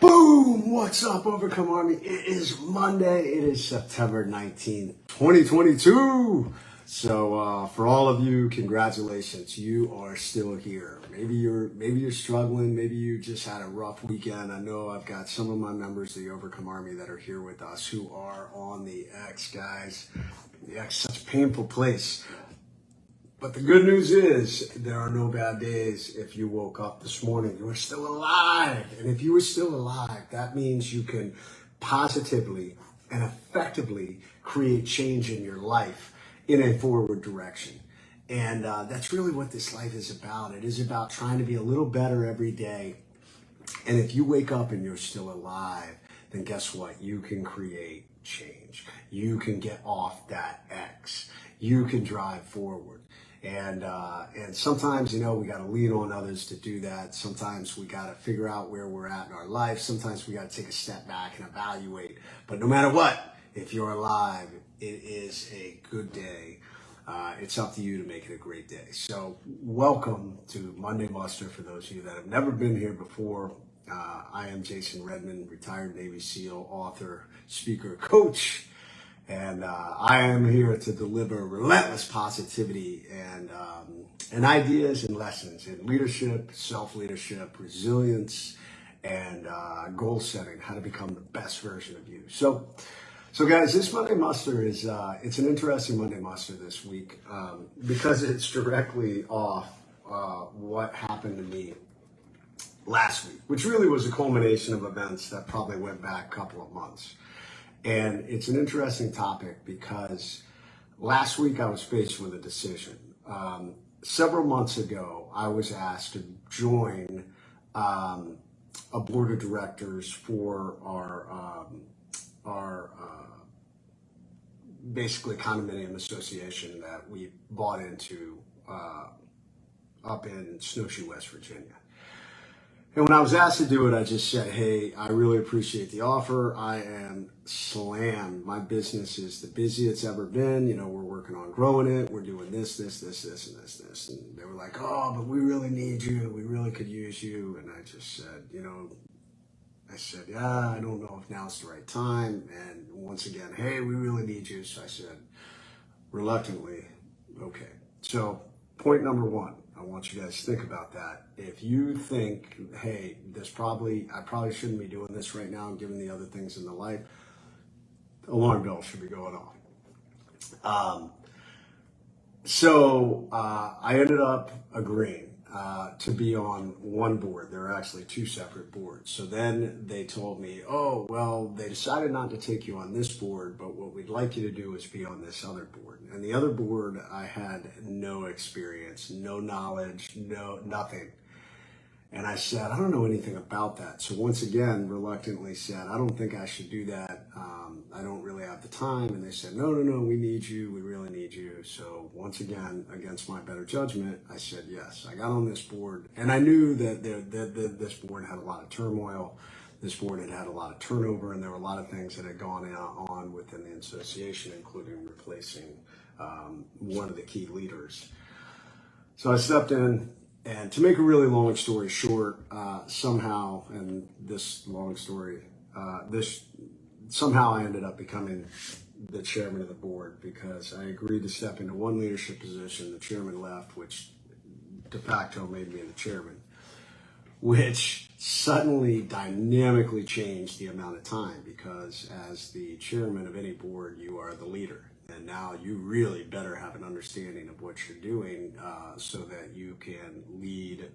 Boom! What's up, Overcome Army? It is Monday. It is September 19th, 2022. So for all of you, congratulations. You are still here. Maybe you're struggling. Maybe you just had a rough weekend. I know I've got some of my members of the Overcome Army that are here with us who are on the X, guys. The X, such a painful place. But the good news is there are no bad days. If you woke up this morning, you are still alive. And if you are still alive, that means you can positively and effectively create change in your life in a forward direction. And that's really what this life is about. It is about trying to be a little better every day. And if you wake up and you're still alive, then guess what? You can create change. You can get off that X. You can drive forward. And sometimes, we got to lean on others to do that. Sometimes we got to figure out where we're at in our life. Sometimes we got to take a step back and evaluate. But no matter what, if you're alive, it is a good day. It's up to you to make it a great day. So welcome to Monday Muster for those of you that have never been here before. I am Jason Redman, retired Navy SEAL, author, speaker, coach. And I am here to deliver relentless positivity and ideas and lessons in leadership, self-leadership, resilience, and goal setting, how to become the best version of you. So guys, this Monday Muster is, it's an interesting Monday Muster this week because it's directly off what happened to me last week, which really was a culmination of events that probably went back a couple of months. And it's an interesting topic because last week I was faced with a decision. Several months ago, I was asked to join a board of directors for our basically condominium association that we bought into up in Snowshoe, West Virginia. And when I was asked to do it, I just said, hey, I really appreciate the offer. I am slammed. My business is the busiest it's ever been. We're working on growing it. We're doing this, and this. And they were like, oh, but we really need you. We really could use you. And I just said, yeah, I don't know if now's the right time. And once again, hey, we really need you. So I said, reluctantly, okay. So point number one. I want you guys to think about that. If you think, hey, I probably shouldn't be doing this right now, given the other things in the life, alarm bell should be going off. So I ended up agreeing to be on one board. There are actually two separate boards. So then they told me, oh, well, they decided not to take you on this board, but what we'd like you to do is be on this other board. And the other board, I had no experience, no knowledge, nothing. And I said, I don't know anything about that. So once again, reluctantly said, I don't think I should do that. I don't really have the time. And they said, no, we need you. We really need you. So once again, against my better judgment, I said yes. I got on this board, and I knew that this board had a lot of turmoil. This board had a lot of turnover, and there were a lot of things that had gone on within the association, including replacing one of the key leaders. So I stepped in. And to make a really long story short, somehow I ended up becoming the chairman of the board because I agreed to step into one leadership position. The chairman left, which de facto made me the chairman, which suddenly dynamically changed the amount of time because as the chairman of any board, you are the leader. And now you really better have an understanding of what you're doing so that you can lead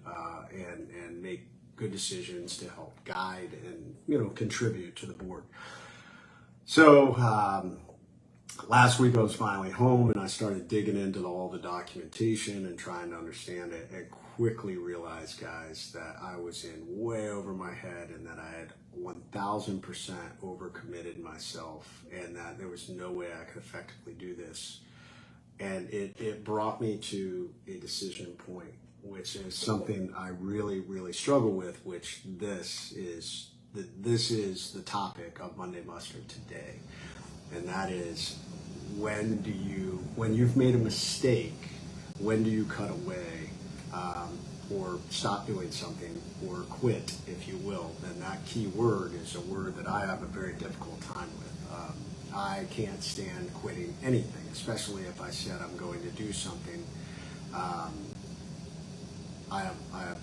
and make good decisions to help guide and contribute to the board. So last week I was finally home and I started digging into all the documentation and trying to understand it, and quickly realized, guys, that I was in way over my head and that I had 1000% overcommitted myself and that there was no way I could effectively do this. And it brought me to a decision point, which is something I really, really struggle with, which this is the topic of Monday Muster today. And that is, when you've made a mistake, when do you cut away? or stop doing something, or quit, if you will, then that key word is a word that I have a very difficult time with. I can't stand quitting anything, especially if I said I'm going to do something. I have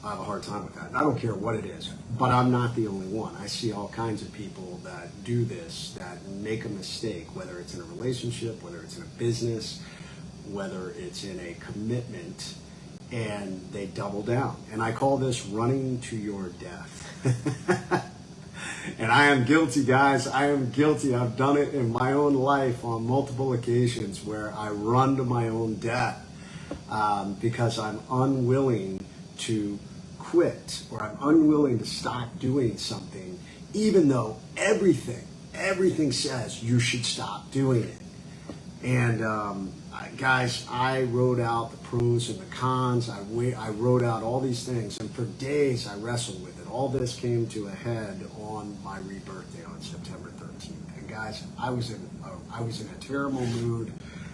a hard time with that. And I don't care what it is, but I'm not the only one. I see all kinds of people that do this, that make a mistake, whether it's in a relationship, whether it's in a business, whether it's in a commitment, and they double down. And I call this running to your death. And I am guilty, guys. I am guilty. I've done it in my own life on multiple occasions where I run to my own death because I'm unwilling to quit, or I'm unwilling to stop doing something, even though everything says you should stop doing it. And guys, I wrote out the pros and the cons. I wrote out all these things, and for days I wrestled with it. All this came to a head on my rebirthday on September 13th. And guys, I was in a terrible mood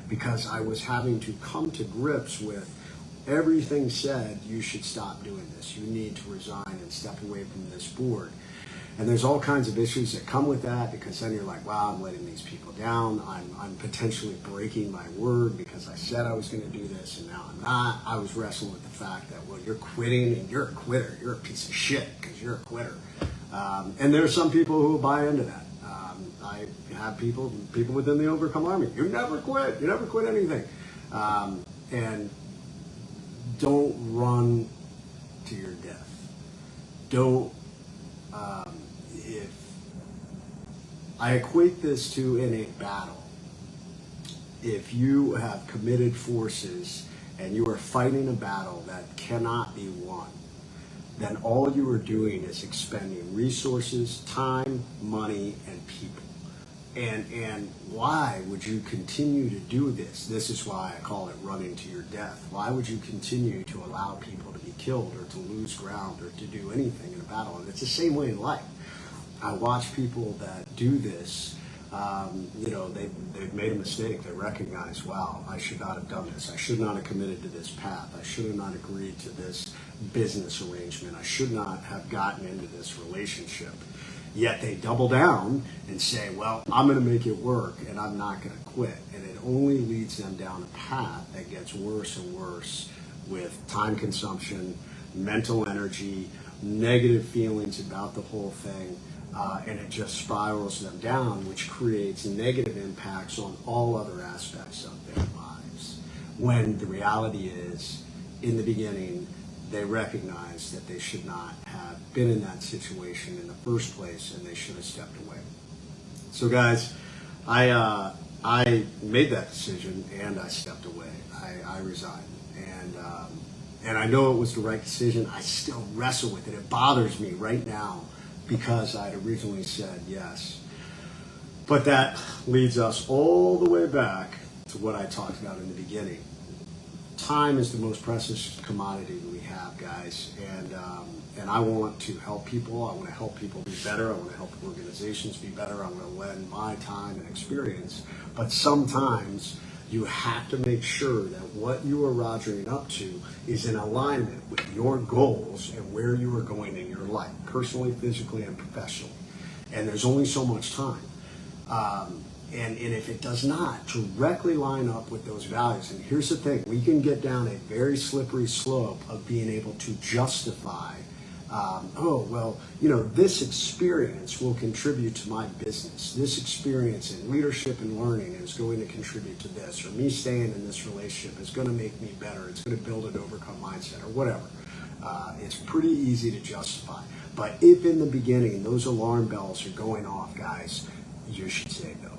because I was having to come to grips with everything said you should stop doing this. You need to resign and step away from this board. And there's all kinds of issues that come with that, because then you're like, wow, I'm letting these people down. I'm potentially breaking my word because I said I was going to do this and now I'm not. I was wrestling with the fact that, well, you're quitting and you're a quitter. You're a piece of shit because you're a quitter. And there are some people who will buy into that. I have people within the Overcome Army. You never quit. You never quit anything. And don't run to your death. Don't. If I equate this to in a battle, if you have committed forces and you are fighting a battle that cannot be won, then all you are doing is expending resources, time, money, and people. And why would you continue to do this? This is why I call it running to your death. Why would you continue to allow people to be killed or to lose ground or to do anything in a battle? And it's the same way in life. I watch people that do this. They've made a mistake. They recognize, wow, I should not have done this. I should not have committed to this path. I should have not agreed to this business arrangement. I should not have gotten into this relationship. Yet they double down and say, well, I'm going to make it work and I'm not going to quit. And it only leads them down a path that gets worse and worse with time consumption, mental energy, negative feelings about the whole thing. And it just spirals them down, which creates negative impacts on all other aspects of their lives. When the reality is, in the beginning, they recognize that they should not have been in that situation in the first place, and they should have stepped away. So guys, I made that decision and I stepped away. I resigned. And I know it was the right decision. I still wrestle with it. It bothers me right now because I'd originally said yes. But that leads us all the way back to what I talked about in the beginning. Time is the most precious commodity that we have, guys. And I want to help people. I want to help people be better. I want to help organizations be better. I want to lend my time and experience. But sometimes you have to make sure that what you are rogering up to is in alignment with your goals and where you are going in your life, personally, physically, and professionally. And there's only so much time. And if it does not directly line up with those values, and here's the thing, we can get down a very slippery slope of being able to justify, this experience will contribute to my business. This experience in leadership and learning is going to contribute to this, or me staying in this relationship is going to make me better. It's going to build an overcome mindset, or whatever. It's pretty easy to justify. But if in the beginning those alarm bells are going off, guys, you should say no.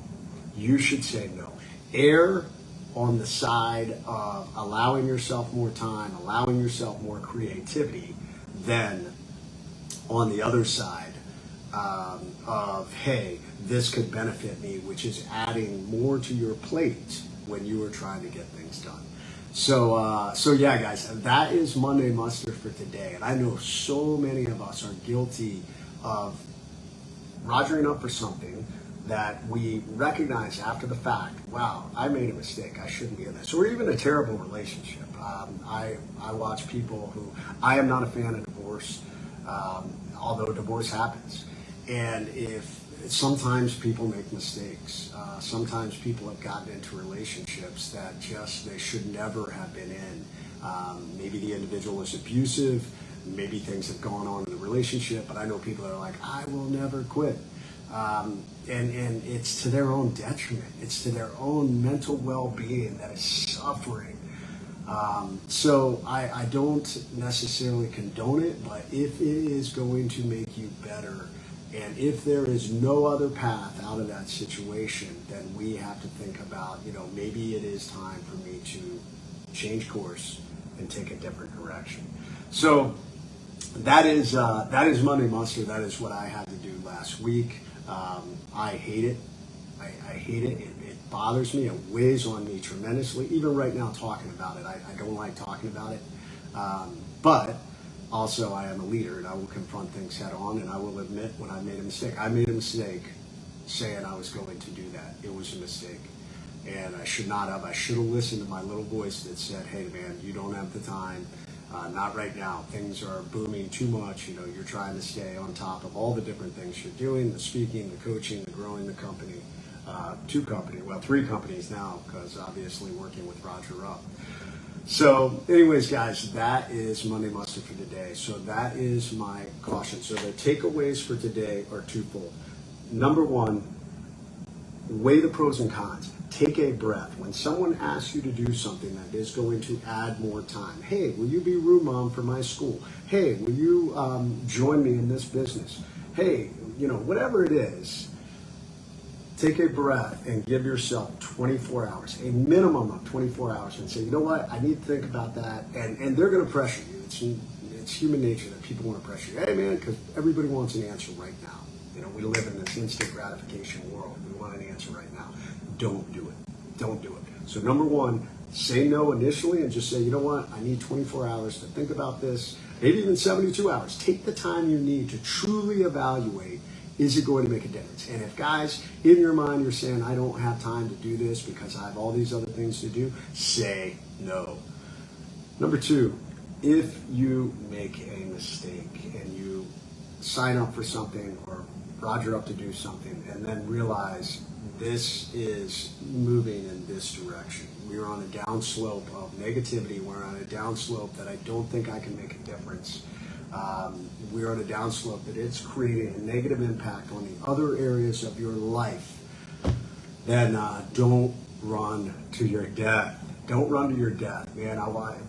You should say no. Err on the side of allowing yourself more time, allowing yourself more creativity, than on the other side of, hey, this could benefit me, which is adding more to your plate when you are trying to get things done. So yeah, guys, that is Monday Muster for today. And I know so many of us are guilty of rogering up for something, that we recognize after the fact, wow, I made a mistake, I shouldn't be in this, or even a terrible relationship. I watch people who, I am not a fan of divorce, although divorce happens. And if sometimes people make mistakes, sometimes people have gotten into relationships that just they should never have been in. Maybe the individual is abusive, maybe things have gone on in the relationship, but I know people that are like, I will never quit. And it's to their own detriment. It's to their own mental well-being that is suffering. So I don't necessarily condone it, but if it is going to make you better, and if there is no other path out of that situation, then we have to think about, maybe it is time for me to change course and take a different direction. So that is Monday Monster. That is what I had to do last week. I hate it. I hate it. It bothers me. It weighs on me tremendously. Even right now talking about it, I don't like talking about it. But also I am a leader and I will confront things head on, and I will admit when I made a mistake. I made a mistake saying I was going to do that. It was a mistake. And I should not have. I should have listened to my little voice that said, hey man, you don't have the time. Not right now. Things are booming too much. You're trying to stay on top of all the different things you're doing, the speaking, the coaching, the growing the company. Three companies now, because obviously working with Roger Rupp. So anyways, guys, that is Monday Mustard for today. So that is my caution. So the takeaways for today are twofold. Number one, weigh the pros and cons. Take a breath. When someone asks you to do something that is going to add more time, hey, will you be room mom for my school? Hey, will you join me in this business? Hey, whatever it is, take a breath and give yourself 24 hours, a minimum of 24 hours, and say, you know what, I need to think about that. And they're going to pressure you. It's human nature that people want to pressure you. Hey, man, because everybody wants an answer right now. We live in this instant gratification world. We want an answer right now. Don't do it. Don't do it. So number one, say no initially and just say, you know what, I need 24 hours to think about this, maybe even 72 hours. Take the time you need to truly evaluate, is it going to make a difference? And if, guys, in your mind you're saying, I don't have time to do this because I have all these other things to do, say no. Number two, if you make a mistake and you sign up for something or Roger up to do something and then realize this is moving in this direction. We're on a downslope of negativity. We're on a downslope that I don't think I can make a difference. We're on a downslope that it's creating a negative impact on the other areas of your life. Then don't run to your death. Don't run to your death, man.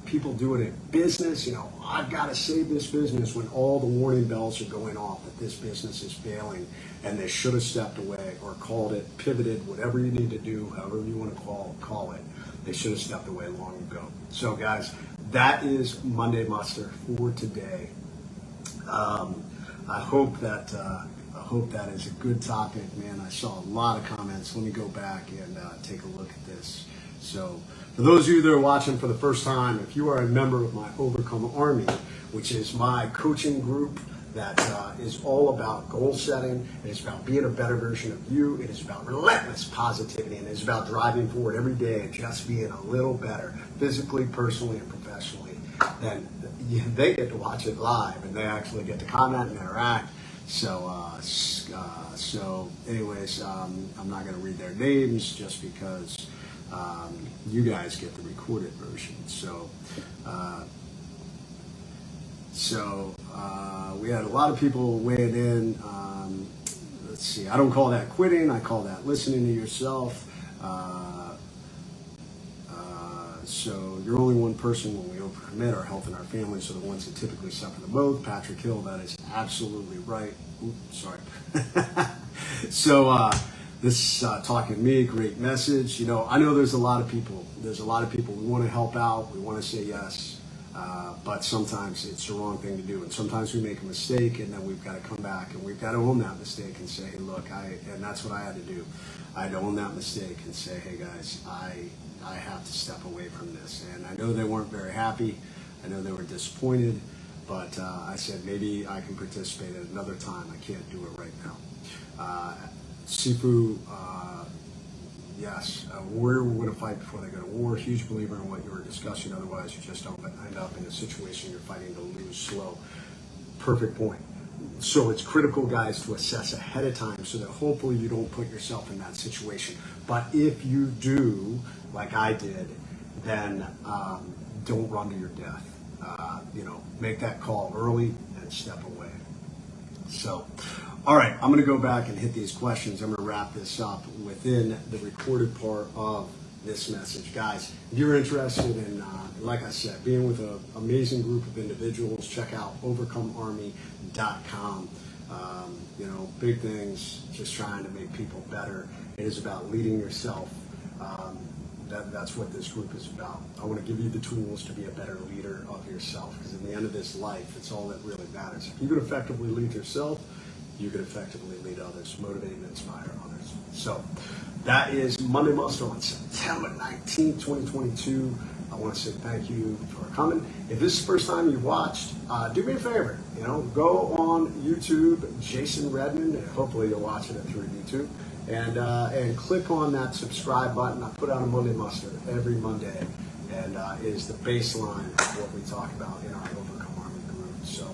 People do it in business. I've got to save this business when all the warning bells are going off that this business is failing, and they should have stepped away or called it, pivoted, whatever you need to do, however you want to call it. They should have stepped away long ago. So, guys, that is Monday Muster for today. I hope that is a good topic, man. I saw a lot of comments. Let me go back and take a look at this. So for those of you that are watching for the first time, if you are a member of my Overcome Army, which is my coaching group that is all about goal setting, it is about being a better version of you, it is about relentless positivity, and it is about driving forward every day and just being a little better, physically, personally, and professionally, then they get to watch it live and they actually get to comment and interact. So anyways, I'm not going to read their names just because you guys get the recorded version. So we had a lot of people weighing in. Let's see, I don't call that quitting, I call that listening to yourself. So you're only one person when we overcommit. Our health and our families are the ones that typically suffer the most. Patrick Hill, that is absolutely right. Oops, sorry. So this talking to me, great message. I know there's a lot of people. We want to help out. We want to say yes. But sometimes it's the wrong thing to do. And sometimes we make a mistake and then we've got to come back and we've got to own that mistake and say, hey, look, and that's what I had to do. I had to own that mistake and say, hey guys, I have to step away from this. And I know they weren't very happy. I know they were disappointed, but I said maybe I can participate at another time. I can't do it right now. Sifu, yes, a warrior will win a fight before they go to war. Huge believer in what you were discussing. Otherwise, you just don't end up in a situation you're fighting to lose slow. Perfect point. So it's critical, guys, to assess ahead of time so that hopefully you don't put yourself in that situation. But if you do, like I did, then don't run to your death. Make that call early and step away. So, all right, I'm going to go back and hit these questions. I'm going to wrap this up within the recorded part of this message. Guys, if you're interested in, like I said, being with an amazing group of individuals, check out overcomearmy.com. Big things, just trying to make people better. It is about leading yourself. That's what this group is about. I want to give you the tools to be a better leader of yourself, because in the end of this life, it's all that really matters. If you can effectively lead yourself, you can effectively lead others, motivate and inspire others. So that is Monday Muster on September 19th, 2022. I want to say thank you for coming. If this is the first time you've watched, do me a favor, go on YouTube, Jason Redman, and hopefully you'll watch it through YouTube. And click on that subscribe button. I put out a Monday Muster every Monday, and is the baseline of what we talk about in our Overcome Army group. So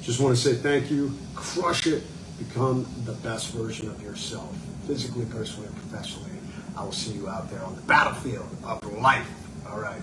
just want to say thank you. Crush it. Become the best version of yourself, physically, personally, and professionally. I will see you out there on the battlefield of life. All right.